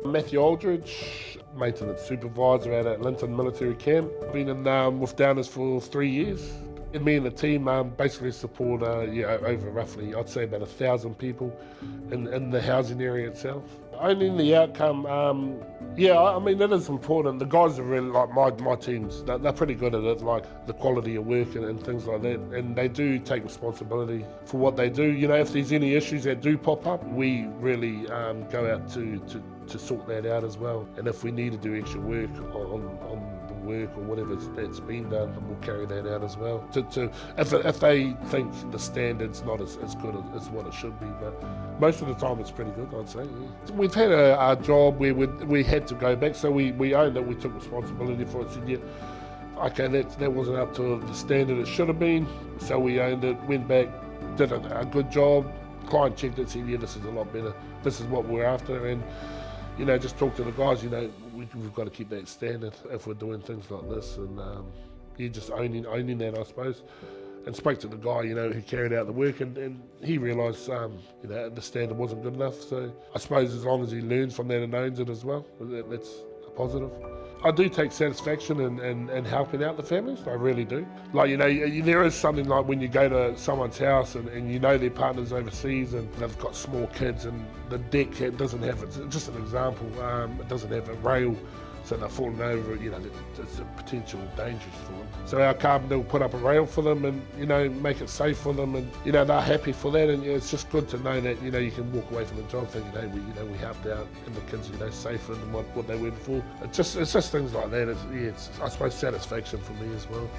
Mathew Oldridge, maintenance supervisor out at Linton Military Camp. Been in with Downers for 3 years. And me and the team basically support over roughly, I'd say about 1,000 people in the housing area itself. Owning the outcome, I mean, that is important. The guys are really, like my teams, they're pretty good at it, like the quality of work and things like that. And they do take responsibility for what they do. You know, if there's any issues that do pop up, we really go out to sort that out as well. And if we need to do extra work on the work or whatever that's been done, we'll carry that out as well. If they think the standard's not as good as what it should be, but most of the time it's pretty good, I'd say. Yeah. We've had a job where we had to go back, so we owned it, we took responsibility for it, said, yeah, okay, that wasn't up to the standard it should have been, so we owned it, went back, did a good job, client checked it, said, yeah, this is a lot better, this is what we're after, and you know, just talk to the guys, you know, we've got to keep that standard if we're doing things like this, and just owning that, I suppose. And spoke to the guy, you know, who carried out the work, and he realised, you know, the standard wasn't good enough. So I suppose as long as he learns from that and owns it as well, that's a positive. I do take satisfaction in helping out the families, I really do. Like, you know, there is something like when you go to someone's house and you know their partner's overseas and they've got small kids and the deck doesn't have, it's just an example, it doesn't have a rail, so they're falling over, you know, it's a potential dangerous for them. So our carpenter will put up a rail for them and, you know, make it safe for them, and, you know, they're happy for that, and it's just good to know that, you know, you can walk away from the job thinking, hey, we helped out and the kids, you know, safer than what they went for. It's just things like that. It's I suppose satisfaction for me as well.